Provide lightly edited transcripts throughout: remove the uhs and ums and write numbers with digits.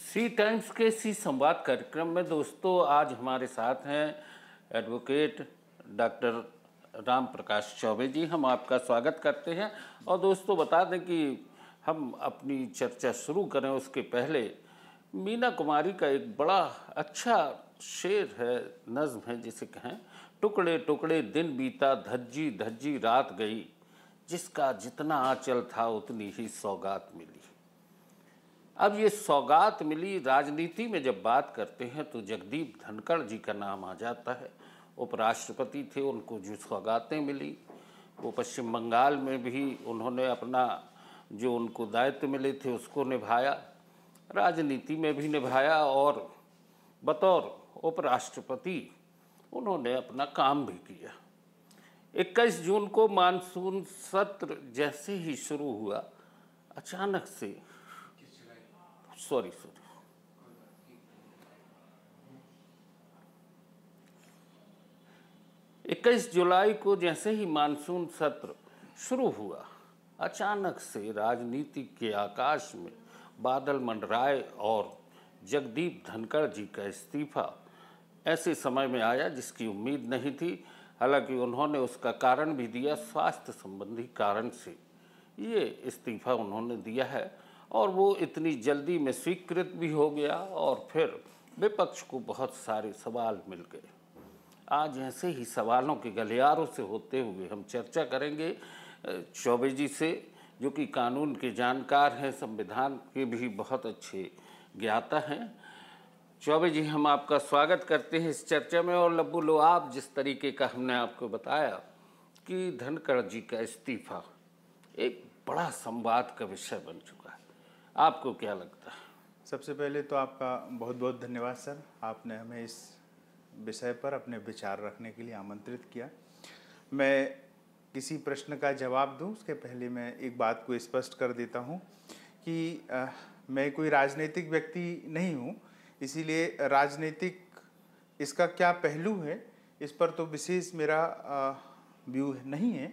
सी times के सी संवाद कार्यक्रम में दोस्तों आज हमारे साथ हैं एडवोकेट डॉक्टर राम प्रकाश चौबे जी। हम आपका स्वागत करते हैं। और दोस्तों बता दें कि हम अपनी चर्चा शुरू करें उसके पहले मीना कुमारी का एक बड़ा अच्छा शेर है, नज्म है जिसे कहें, टुकड़े टुकड़े दिन बीता धज्जी धज्जी रात गई, जिसका जितना आंचल था उतनी ही सौगात मिली। अब ये सौगात मिली, राजनीति में जब बात करते हैं तो जगदीप धनखड़ जी का नाम आ जाता है। उपराष्ट्रपति थे, उनको जो सौगातें मिली वो पश्चिम बंगाल में भी उन्होंने अपना जो उनको दायित्व मिले थे उसको निभाया, राजनीति में भी निभाया और बतौर उपराष्ट्रपति उन्होंने अपना काम भी किया। 21 जून को मानसून सत्र जैसे ही शुरू हुआ, अचानक से सॉरी 21 जुलाई को जैसे ही मानसून सत्र शुरू हुआ, अचानक से राजनीति के आकाश में बादल मंडराए और जगदीप धनखड़ जी का इस्तीफा ऐसे समय में आया जिसकी उम्मीद नहीं थी। हालांकि उन्होंने उसका कारण भी दिया, स्वास्थ्य संबंधी कारण से ये इस्तीफा उन्होंने दिया है और वो इतनी जल्दी में स्वीकृत भी हो गया और फिर विपक्ष को बहुत सारे सवाल मिल गए। आज ऐसे ही सवालों के गलियारों से होते हुए हम चर्चा करेंगे चौबे जी से, जो कि कानून के जानकार हैं, संविधान के भी बहुत अच्छे ज्ञाता हैं। चौबे जी, हम आपका स्वागत करते हैं इस चर्चा में। और लब्बू लो, आप जिस तरीके का हमने आपको बताया कि धनखड़ जी का इस्तीफा एक बड़ा संवाद का विषय बन चुका है, आपको क्या लगता है? सबसे पहले तो आपका बहुत बहुत धन्यवाद सर, आपने हमें इस विषय पर अपने विचार रखने के लिए आमंत्रित किया। मैं किसी प्रश्न का जवाब दूं उसके पहले मैं एक बात को स्पष्ट कर देता हूं कि मैं कोई राजनीतिक व्यक्ति नहीं हूं, इसीलिए राजनीतिक इसका क्या पहलू है इस पर तो विशेष मेरा व्यू नहीं है।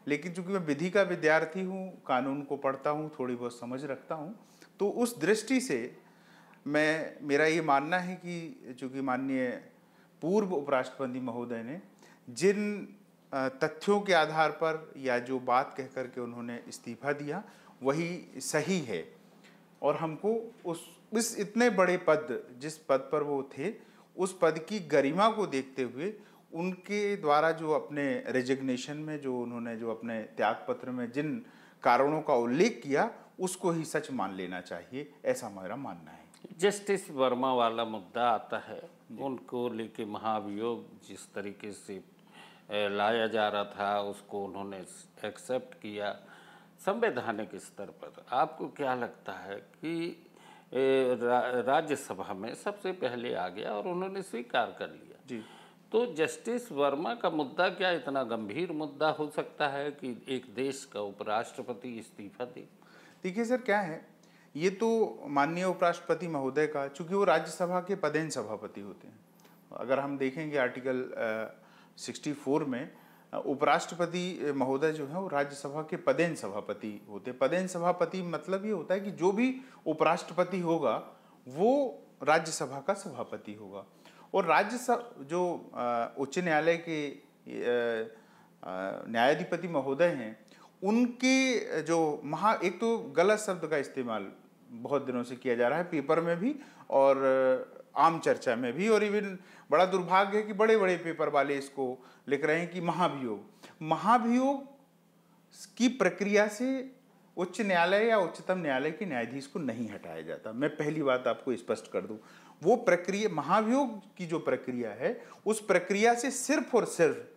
लेकिन चूंकि मैं विधि का विद्यार्थी हूँ, कानून को पढ़ता हूँ, थोड़ी बहुत समझ रखता हूँ, तो उस दृष्टि से मेरा ये मानना है कि चूंकि माननीय पूर्व उपराष्ट्रपति महोदय ने जिन तथ्यों के आधार पर या जो बात कह कर के उन्होंने इस्तीफा दिया वही सही है। और हमको उस इतने बड़े पद, जिस पद पर वो थे, उस पद की गरिमा को देखते हुए उनके द्वारा जो अपने रेजिग्नेशन में जो उन्होंने जो अपने त्याग पत्र में जिन कारणों का उल्लेख किया उसको ही सच मान लेना चाहिए, ऐसा मेरा मानना है। जस्टिस वर्मा वाला मुद्दा आता है, उनको लेके महाभियोग जिस तरीके से लाया जा रहा था उसको उन्होंने एक्सेप्ट किया संवैधानिक स्तर पर। आपको क्या लगता है कि राज्यसभा में सबसे पहले आ गया और उन्होंने स्वीकार कर लिया जी, तो जस्टिस वर्मा का मुद्दा क्या इतना गंभीर मुद्दा हो सकता है कि एक देश का उपराष्ट्रपति इस्तीफा दे? देखिए सर, क्या है, ये तो माननीय उपराष्ट्रपति महोदय का, चूंकि वो राज्यसभा के पदेन सभापति होते हैं, अगर हम देखेंगे आर्टिकल 64 में उपराष्ट्रपति महोदय जो है वो राज्यसभा के पदेन सभापति होते हैं। पदेन सभापति मतलब ये होता है कि जो भी उपराष्ट्रपति होगा वो राज्यसभा का सभापति होगा। और राज्यसभा जो उच्च न्यायालय के न्यायाधिपति महोदय हैं, उनके जो एक तो गलत शब्द का इस्तेमाल बहुत दिनों से किया जा रहा है, पेपर में भी और आम चर्चा में भी, और इवन बड़ा दुर्भाग्य है कि बड़े बड़े पेपर वाले इसको लिख रहे हैं कि महाभियोग की प्रक्रिया से उच्च न्यायालय या उच्चतम न्यायालय के न्यायाधीश को नहीं हटाया जाता। मैं पहली बात आपको स्पष्ट कर दूं, वो प्रक्रिया, महाभियोग की जो प्रक्रिया है, उस प्रक्रिया से सिर्फ और सिर्फ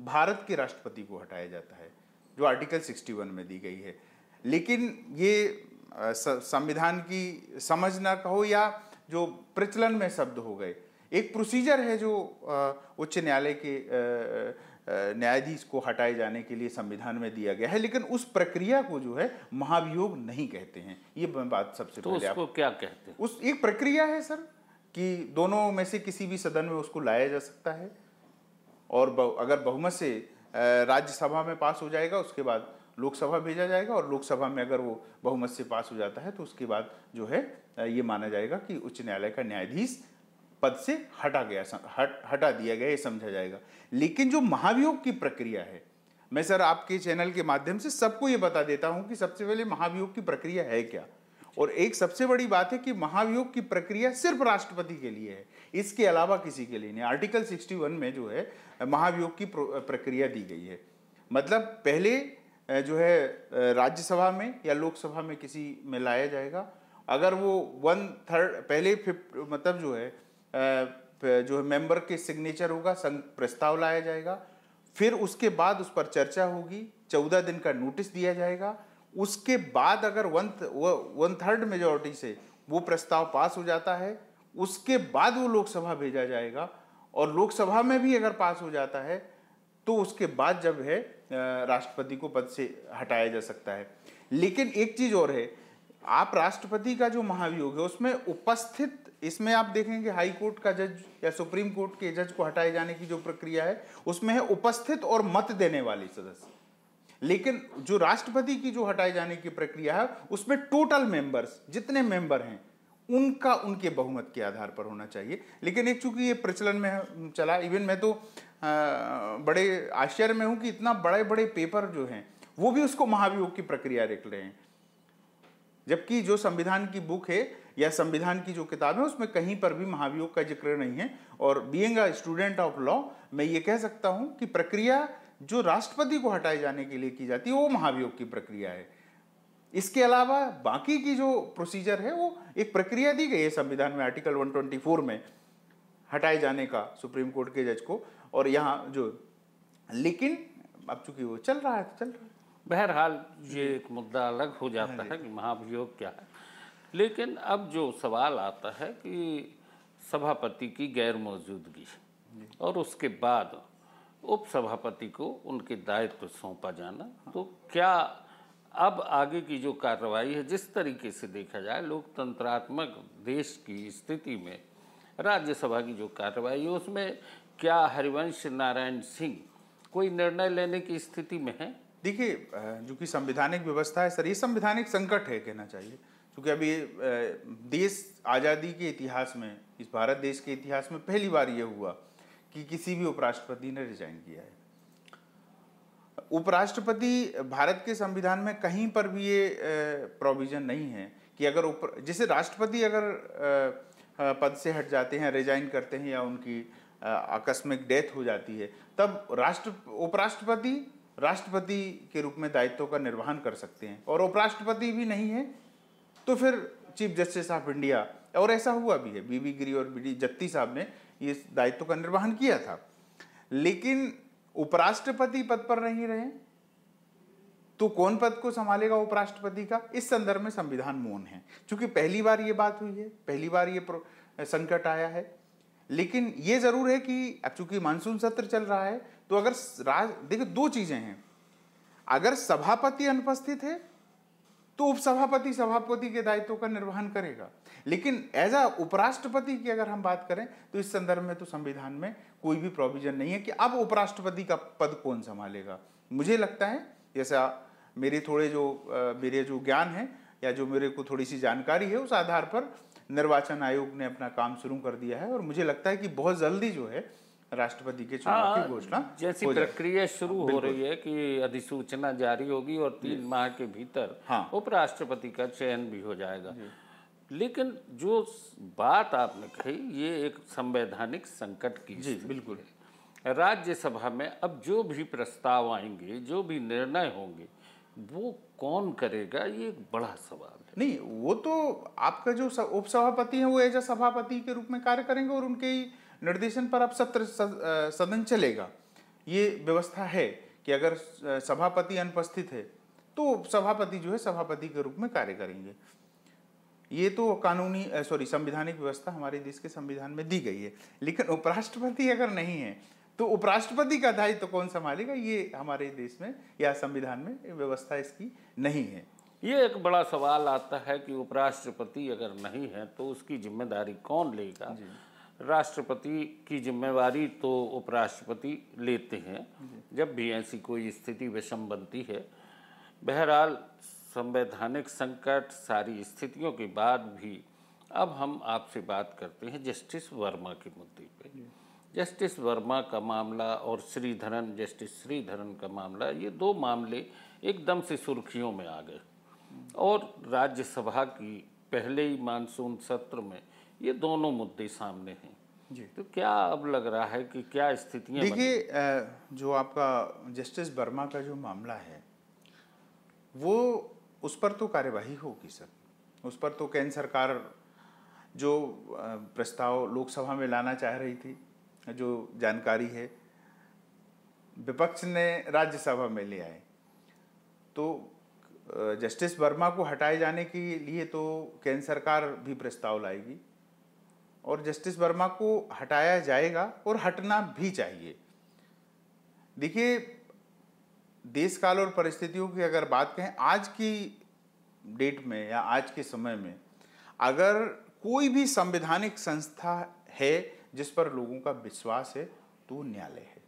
भारत के राष्ट्रपति को हटाया जाता है, जो आर्टिकल 61 में दी गई है। लेकिन ये संविधान की समझ ना कहो या जो प्रचलन में शब्द हो गए, एक प्रोसीजर है जो उच्च न्यायालय के न्यायाधीश को हटाए जाने के लिए संविधान में दिया गया है, लेकिन उस प्रक्रिया को जो है महाभियोग नहीं कहते हैं। ये बात सबसे तो पहले उसको क्या कहते हैं? उस एक प्रक्रिया है सर कि दोनों में से किसी भी सदन में उसको लाया जा सकता है और अगर बहुमत से राज्यसभा में पास हो जाएगा उसके बाद लोकसभा भेजा जाएगा और लोकसभा में अगर वो बहुमत से पास हो जाता है तो उसके बाद जो है ये माना जाएगा कि उच्च न्यायालय का न्यायाधीश पद से हटा दिया गया, ये समझा जाएगा। लेकिन जो महाभियोग की प्रक्रिया है, मैं सर आपके चैनल के माध्यम से सबको ये बता देता हूं कि सबसे पहले महाभियोग की प्रक्रिया है क्या। और एक सबसे बड़ी बात है कि महाभियोग की प्रक्रिया सिर्फ राष्ट्रपति के लिए है, इसके अलावा किसी के लिए नहीं। आर्टिकल 61 में जो है महाभियोग की प्रक्रिया दी गई है। मतलब पहले जो है राज्यसभा में या लोकसभा में किसी में लाया जाएगा, अगर वो 1/3 पहले मतलब जो है मेंबर के सिग्नेचर होगा, प्रस्ताव लाया जाएगा, फिर उसके बाद उस पर चर्चा होगी, 14 दिन का नोटिस दिया जाएगा। उसके बाद अगर 1/3 मेजॉरिटी से वो प्रस्ताव पास हो जाता है, उसके बाद वो लोकसभा भेजा जाएगा, और लोकसभा में भी अगर पास हो जाता है तो उसके बाद जब है राष्ट्रपति को पद से हटाया जा सकता है। लेकिन एक चीज और है, आप राष्ट्रपति का जो महाभियोग है उसमें उपस्थित, इसमें आप देखेंगे हाई कोर्ट का जज या सुप्रीम कोर्ट के जज को हटाए जाने की जो प्रक्रिया है उसमें है उपस्थित और मत देने वाले सदस्य। लेकिन जो राष्ट्रपति की जो हटाए जाने की प्रक्रिया है उसमें टोटल मेंबर्स, जितने मेंबर हैं उनका उनके बहुमत के आधार पर होना चाहिए। लेकिन एक चूंकि ये प्रचलन में चला, इवन मैं तो बड़े आश्चर्य में हूं कि इतना बड़े बड़े पेपर जो हैं वो भी उसको महाभियोग की प्रक्रिया लिख रहे हैं, जबकि जो संविधान की बुक है या संविधान की जो किताब है उसमें कहीं पर भी महाभियोग का जिक्र नहीं है। और being a student of law मैं ये कह सकता हूं कि प्रक्रिया जो राष्ट्रपति को हटाए जाने के लिए की जाती है वो महाभियोग की प्रक्रिया है। इसके अलावा बाकी की जो प्रोसीजर है वो एक प्रक्रिया दी गई है संविधान में आर्टिकल 124 में हटाए जाने का सुप्रीम कोर्ट के जज को, और यहाँ जो, लेकिन अब चूंकि वो चल रहा है तो चल रहा है। बहरहाल ये एक मुद्दा अलग हो जाता है कि महाभियोग क्या है। लेकिन अब जो सवाल आता है कि सभापति की गैर मौजूदगी और उसके बाद उपसभापति को उनके दायित्व सौंपा जाना, तो क्या अब आगे की जो कार्रवाई है, जिस तरीके से देखा जाए लोकतंत्रात्मक देश की स्थिति में राज्यसभा की जो कार्रवाई है उसमें क्या हरिवंश नारायण सिंह कोई निर्णय लेने की स्थिति में है? देखिए, जो कि संवैधानिक व्यवस्था है सर, ये संवैधानिक संकट है कहना चाहिए, क्योंकि अभी देश आज़ादी के इतिहास में, इस भारत देश के इतिहास में पहली बार ये हुआ कि किसी भी उपराष्ट्रपति ने रिजाइन किया है। उपराष्ट्रपति भारत के संविधान में कहीं पर भी ये प्रोविजन नहीं है कि अगर जैसे राष्ट्रपति अगर पद से हट जाते हैं, रिजाइन करते हैं या उनकी आकस्मिक डेथ हो जाती है, तब उपराष्ट्रपति राष्ट्रपति के रूप में दायित्वों का निर्वहन कर सकते हैं। और उपराष्ट्रपति भी नहीं है तो फिर चीफ जस्टिस ऑफ इंडिया, और ऐसा हुआ भी है, बीबी गिरी और बीडी जत्ती साहब ने ये दायित्व का निर्वहन किया था। लेकिन उपराष्ट्रपति पद पर नहीं रहे तो कौन पद को संभालेगा उपराष्ट्रपति का, इस संदर्भ में संविधान मौन है। क्योंकि पहली बार ये बात हुई है, पहली बार ये संकट आया है। लेकिन ये जरूर है कि अब चूंकि मानसून सत्र चल रहा है तो अगर देखिए दो चीजें हैं, अगर सभापति अनुपस्थित है तो उपसभापति सभापति के दायित्वों का निर्वहन करेगा। लेकिन एज अ उपराष्ट्रपति की अगर हम बात करें तो इस संदर्भ में तो संविधान में कोई भी प्रोविजन नहीं है कि अब उपराष्ट्रपति का पद कौन संभालेगा। मुझे लगता है, जैसा मेरे जो ज्ञान है या जो मेरे को थोड़ी सी जानकारी है, उस आधार पर निर्वाचन आयोग ने अपना काम शुरू कर दिया है और मुझे लगता है कि बहुत जल्दी जो है राष्ट्रपति के चुनाव की घोषणा जैसी प्रक्रिया शुरू हो रही है कि अधिसूचना जारी होगी और 3 माह के भीतर उपराष्ट्रपति का चयन भी हो जाएगा। लेकिन जो बात आपने कही ये एक संवैधानिक संकट की जी बिल्कुल है। राज्यसभा में अब जो भी प्रस्ताव आएंगे, जो भी निर्णय होंगे, वो कौन करेगा, ये एक बड़ा सवाल है। नहीं, वो तो आपका जो उपसभापति है वो एज सभापति के रूप में कार्य करेंगे और उनके निर्देशन पर अब सदन चलेगा। ये व्यवस्था है कि अगर सभापति अनुपस्थित है तो सभापति जो है सभापति के रूप में कार्य करेंगे। ये तो संवैधानिक व्यवस्था हमारे देश के संविधान में दी गई है। लेकिन उपराष्ट्रपति अगर नहीं है तो उपराष्ट्रपति का दायित्व तो कौन संभालेगा, ये हमारे देश में या संविधान में व्यवस्था इसकी नहीं है। ये एक बड़ा सवाल आता है कि उपराष्ट्रपति अगर नहीं है तो उसकी जिम्मेदारी कौन लेगा। राष्ट्रपति की जिम्मेवारी तो उपराष्ट्रपति लेते हैं जब भी ऐसी कोई स्थिति विषम बनती है। बहरहाल संवैधानिक संकट सारी स्थितियों के बाद भी अब हम आपसे बात करते हैं जस्टिस वर्मा के मुद्दे पे। जस्टिस वर्मा का मामला और श्रीधरन, जस्टिस श्रीधरन का मामला, ये दो मामले एकदम से सुर्खियों में आ गए और राज्यसभा की पहले ही मानसून सत्र में ये दोनों मुद्दे सामने हैं जी। तो क्या अब लग रहा है कि क्या स्थितियां देखिए, जो आपका जस्टिस वर्मा का जो मामला है वो उस पर तो कार्यवाही होगी सर। उस पर तो केंद्र सरकार जो प्रस्ताव लोकसभा में लाना चाह रही थी, जो जानकारी है विपक्ष ने राज्यसभा में ले आए, तो जस्टिस वर्मा को हटाए जाने के लिए तो केंद्र सरकार भी प्रस्ताव लाएगी और जस्टिस वर्मा को हटाया जाएगा और हटना भी चाहिए। देखिए, देश काल और परिस्थितियों की अगर बात करें, आज की डेट में या आज के समय में अगर कोई भी संवैधानिक संस्था है जिस पर लोगों का विश्वास है तो न्यायालय है।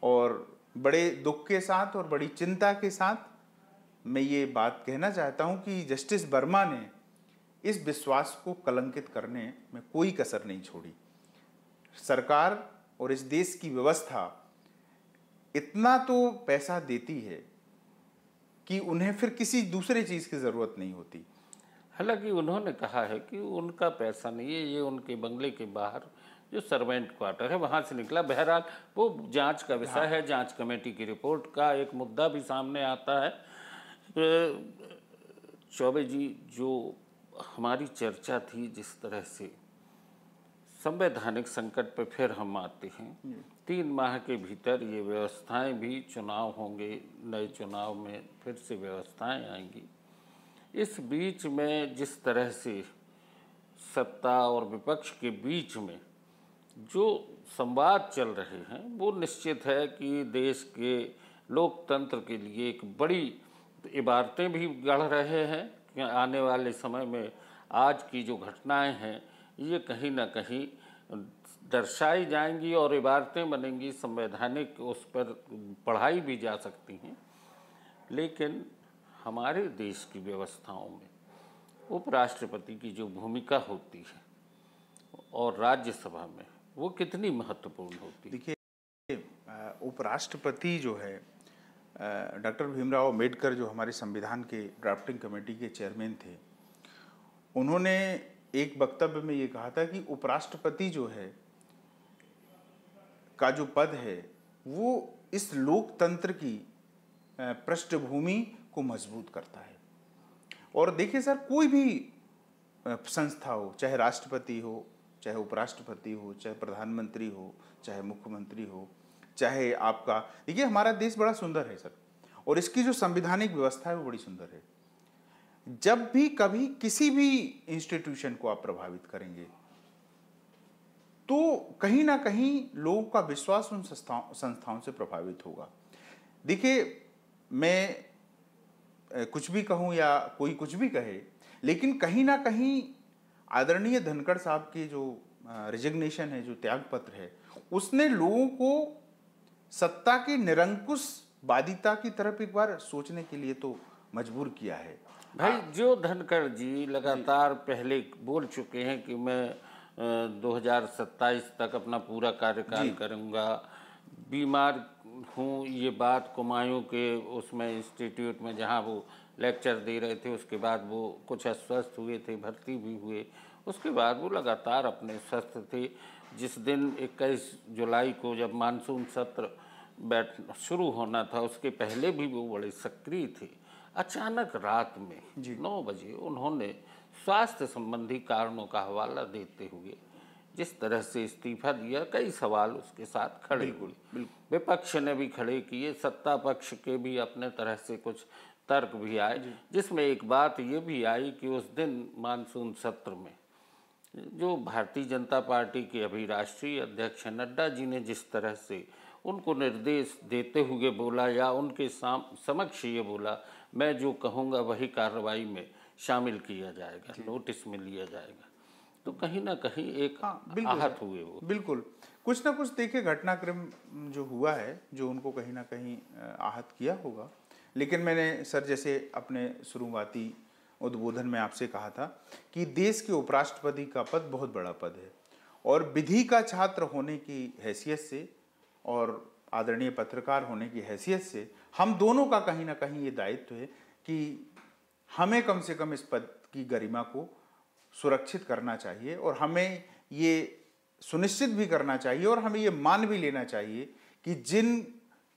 और बड़े दुख के साथ और बड़ी चिंता के साथ मैं ये बात कहना चाहता हूँ कि जस्टिस वर्मा ने इस विश्वास को कलंकित करने में कोई कसर नहीं छोड़ी। सरकार और इस देश की व्यवस्था इतना तो पैसा देती है कि उन्हें फिर किसी दूसरे चीज़ की ज़रूरत नहीं होती। हालांकि उन्होंने कहा है कि उनका पैसा नहीं है, ये उनके बंगले के बाहर जो सर्वेंट क्वार्टर है वहाँ से निकला। बहरहाल वो जांच का विषय है, जांच कमेटी की रिपोर्ट का एक मुद्दा भी सामने आता है। चौबे जी, जो हमारी चर्चा थी जिस तरह से संवैधानिक संकट पर फिर हम आते हैं, 3 माह के भीतर ये व्यवस्थाएं भी, चुनाव होंगे, नए चुनाव में फिर से व्यवस्थाएं आएंगी। इस बीच में जिस तरह से सत्ता और विपक्ष के बीच में जो संवाद चल रहे हैं वो निश्चित है कि देश के लोकतंत्र के लिए एक बड़ी इबारतें भी गढ़ रहे हैं कि आने वाले समय में आज की जो घटनाएं हैं ये कहीं ना कहीं दर्शाई जाएंगी और इबारतें बनेंगी, संवैधानिक उस पर पढ़ाई भी जा सकती हैं। लेकिन हमारे देश की व्यवस्थाओं में उपराष्ट्रपति की जो भूमिका होती है और राज्यसभा में वो कितनी महत्वपूर्ण होती है? देखिए, उपराष्ट्रपति जो है डॉक्टर भीमराव अम्बेडकर जो हमारे संविधान के ड्राफ्टिंग कमेटी के चेयरमैन थे, उन्होंने एक वक्तव्य में ये कहा था कि उपराष्ट्रपति जो है का जो पद है वो इस लोकतंत्र की पृष्ठभूमि को मजबूत करता है। और देखिए सर, कोई भी संस्था हो, चाहे राष्ट्रपति हो, चाहे उपराष्ट्रपति हो, चाहे प्रधानमंत्री हो, चाहे मुख्यमंत्री हो, चाहे आपका, देखिए हमारा देश बड़ा सुंदर है सर और इसकी जो संवैधानिक व्यवस्था है वो बड़ी सुंदर है। जब भी कभी किसी भी इंस्टीट्यूशन को आप प्रभावित करेंगे तो कहीं ना कहीं लोगों का विश्वास उन संस्थाओं से प्रभावित होगा। देखिए, मैं कुछ भी कहूँ या कोई कुछ भी कहे, लेकिन कहीं ना कहीं आदरणीय धनखड़ साहब की जो रिजिग्नेशन है, जो त्यागपत्र है, उसने लोगों को सत्ता की निरंकुशवादिता की तरफ एक बार सोचने के लिए तो मजबूर किया है। भाई, जो धनखड़ जी लगातार पहले बोल चुके हैं कि मैं 2027 तक अपना पूरा कार्यकाल करूंगा, बीमार हूँ, ये बात कुमायूं के उसमें इंस्टीट्यूट में जहाँ वो लेक्चर दे रहे थे उसके बाद वो कुछ अस्वस्थ हुए थे, भर्ती भी हुए, उसके बाद वो लगातार अपने स्वस्थ थे। जिस दिन 21 जुलाई को जब मानसून सत्र शुरू होना था उसके पहले भी वो बड़े सक्रिय थे। अचानक रात में 9 बजे उन्होंने स्वास्थ्य संबंधी कारणों का हवाला देते हुए जिस तरह से इस्तीफा दिया, कई सवाल उसके साथ खड़े हुए। विपक्ष ने भी खड़े किए, सत्ता पक्ष के भी अपने तरह से कुछ तर्क भी आए, जिसमें एक बात ये भी आई कि उस दिन मानसून सत्र में जो भारतीय जनता पार्टी के अभी राष्ट्रीय अध्यक्ष नड्डा जी ने जिस तरह से उनको निर्देश देते हुए बोला या उनके समक्ष ये बोला, मैं जो कहूँगा वही कार्रवाई में शामिल किया जाएगा, नोटिस में लिया जाएगा, तो कहीं ना कहीं एक आहत हुए वो। बिल्कुल, कुछ ना कुछ देखिए घटनाक्रम जो हुआ है जो उनको कहीं ना कहीं आहत किया होगा। लेकिन मैंने सर जैसे अपने शुरुआती उद्बोधन में आपसे कहा था कि देश के उपराष्ट्रपति का पद बहुत बड़ा पद है और विधि का छात्र होने की हैसियत से और आदरणीय पत्रकार होने की हैसियत से हम दोनों का कहीं ना कहीं ये दायित्व है कि हमें कम से कम इस पद की गरिमा को सुरक्षित करना चाहिए और हमें ये सुनिश्चित भी करना चाहिए और हमें ये मान भी लेना चाहिए कि जिन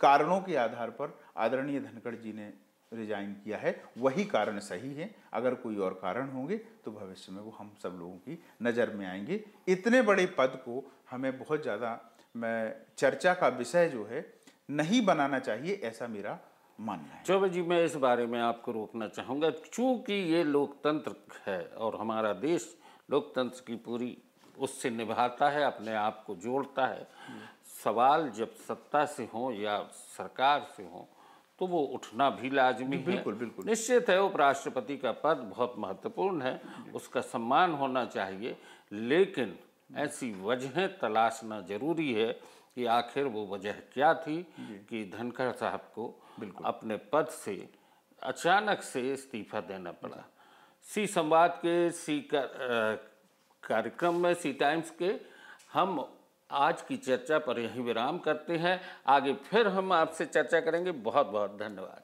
कारणों के आधार पर आदरणीय धनखड़ जी ने रिजाइन किया है वही कारण सही है। अगर कोई और कारण होंगे तो भविष्य में वो हम सब लोगों की नज़र में आएंगे। इतने बड़े पद को हमें बहुत ज़्यादा चर्चा का विषय जो है नहीं बनाना चाहिए, ऐसा मेरा मानना है। चौबे जी, मैं इस बारे में आपको रोकना चाहूँगा। चूँकि ये लोकतंत्र है और हमारा देश लोकतंत्र की पूरी उससे निभाता है, अपने आप को जोड़ता है। सवाल जब सत्ता से हो या सरकार से हो तो वो उठना भी लाजमी है। बिल्कुल बिल्कुल निश्चित है, उपराष्ट्रपति का पद बहुत महत्वपूर्ण है, उसका सम्मान होना चाहिए, लेकिन ऐसी वजहें तलाशना जरूरी है कि आखिर वो वजह क्या थी कि धनखड़ साहब को अपने पद से अचानक से इस्तीफा देना पड़ा। सी संवाद के कार्यक्रम में, सी टाइम्स के, हम आज की चर्चा पर यहीं विराम करते हैं। आगे फिर हम आपसे चर्चा करेंगे। बहुत बहुत धन्यवाद।